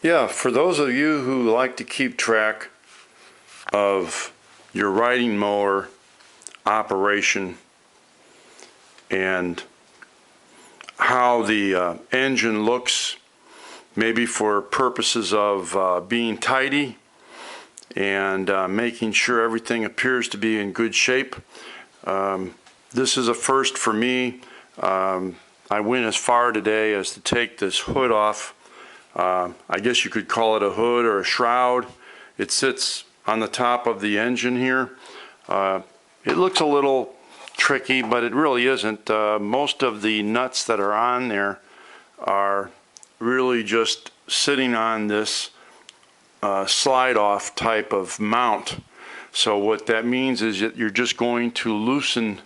Yeah, for those of you who like to keep track of your riding mower operation and how the engine looks, maybe for purposes of being tidy and making sure everything appears to be in good shape. This is a first for me. I went as far today as to take this hood off. I guess you could call it a hood or a shroud. It sits on the top of the engine here. It looks a little tricky, but it really isn't. Most of the nuts that are on there are really just sitting on this slide off type of mount. So what that means is that you're just going to loosen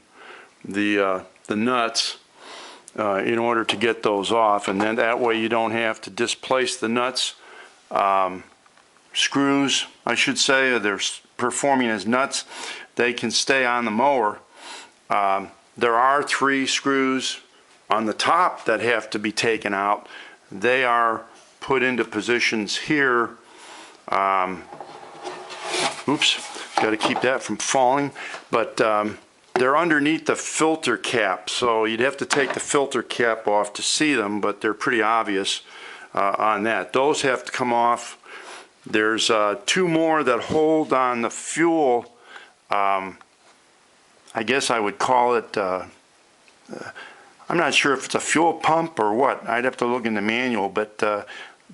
the nuts in order to get those off, and then that way you don't have to displace the nuts. Screws, I should say, they're performing as nuts. They can stay on the mower. There are 3 screws on the top that have to be taken out. They are put into positions here. Oops, got to keep that from falling. But they're underneath the filter cap, so you'd have to take the filter cap off to see them, but they're pretty obvious on that. Those have to come off. There's 2 more that hold on the fuel. I guess I would call it, I'm not sure if it's a fuel pump or what. I'd have to look in the manual, but the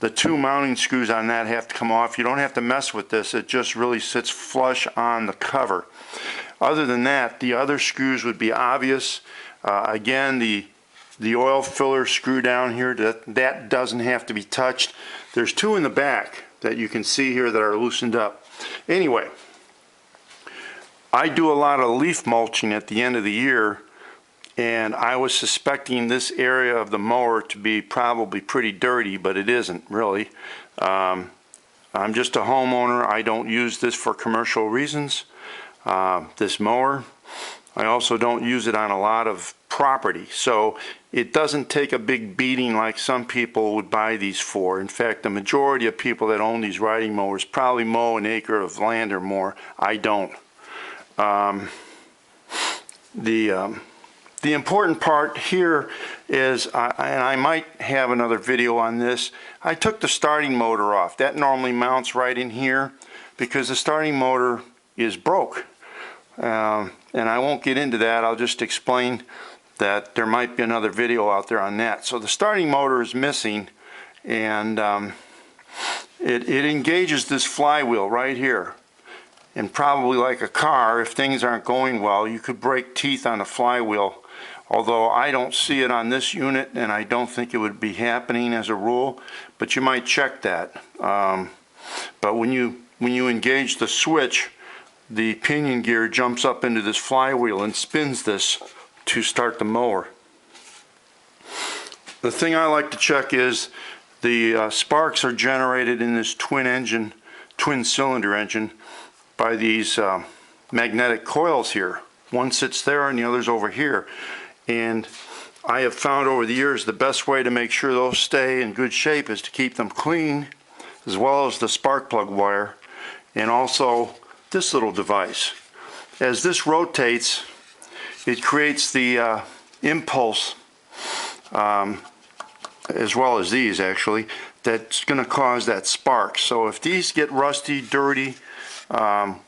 2 mounting screws on that have to come off. You don't have to mess with this. It just really sits flush on the cover. Other than that, the other screws would be obvious. Again, the oil filler screw down here, that doesn't have to be touched. There's 2 in the back that you can see here that are loosened up. Anyway, I do a lot of leaf mulching at the end of the year, and I was suspecting this area of the mower to be probably pretty dirty, but it isn't really. I'm just a homeowner. I don't use this for commercial reasons. This mower, I also don't use it on a lot of property, so it doesn't take a big beating like some people would buy these for. In fact, the majority of people that own these riding mowers probably mow an acre of land or more. I don't. The important part here is, and I might have another video on this, I took the starting motor off. That normally mounts right in here because the starting motor is broke. And I won't get into that. I'll just explain that there might be another video out there on that. So the starting motor is missing, and it engages this flywheel right here. And probably like a car, if things aren't going well, you could break teeth on the flywheel. Although I don't see it on this unit, and I don't think it would be happening as a rule, but you might check that. But when you engage the switch, the pinion gear jumps up into this flywheel and spins this to start the mower. The thing I like to check is the sparks are generated in this twin cylinder engine by these magnetic coils here. One sits there and the other's over here. And I have found over the years the best way to make sure those stay in good shape is to keep them clean, as well as the spark plug wire, and also this little device. As this rotates, it creates the impulse, as well as these actually, that's going to cause that spark. So if these get rusty, dirty,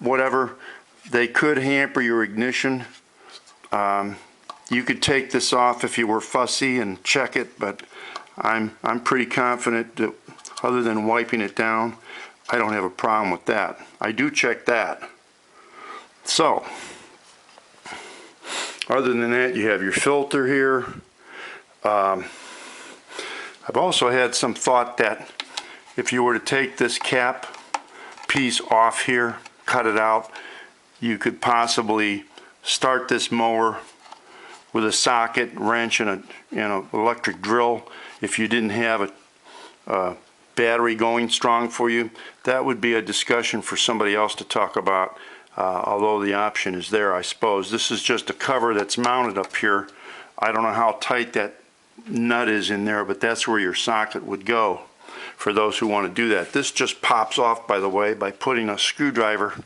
whatever, they could hamper your ignition. You could take this off if you were fussy and check it, but I'm pretty confident that other than wiping it down, I don't have a problem with that. I do check that. So, other than that, you have your filter here. I've also had some thought that if you were to take this cap piece off here, cut it out, you could possibly start this mower with a socket, wrench, and an electric drill. If you didn't have a battery going strong for you, that would be a discussion for somebody else to talk about, although the option is there, I suppose. This is just a cover that's mounted up here. I don't know how tight that nut is in there, but that's where your socket would go. for those who want to do that. This just pops off, by the way, by putting a screwdriver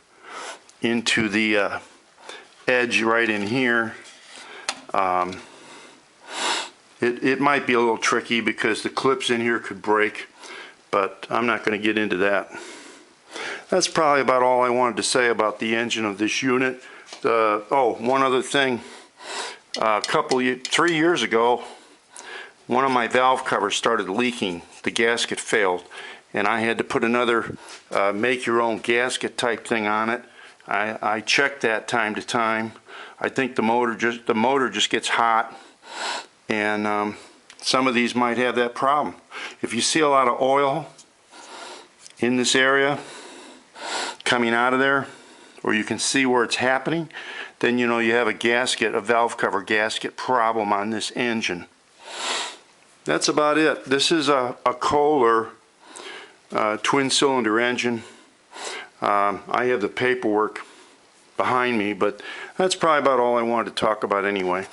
into the edge right in here. It might be a little tricky because the clips in here could break, but I'm not going to get into that. That's probably about all I wanted to say about the engine of this unit. Oh, one other thing. 3 years ago, one of my valve covers started leaking. The gasket failed, and I had to put another make your own gasket type thing on it. I checked that time to time. I think the motor just gets hot, and some of these might have that problem. If you see a lot of oil in this area coming out of there, or you can see where it's happening, then you know you have a valve cover gasket problem on this engine. That's about it. This is a Kohler twin cylinder engine. I have the paperwork behind me, but that's probably about all I wanted to talk about anyway.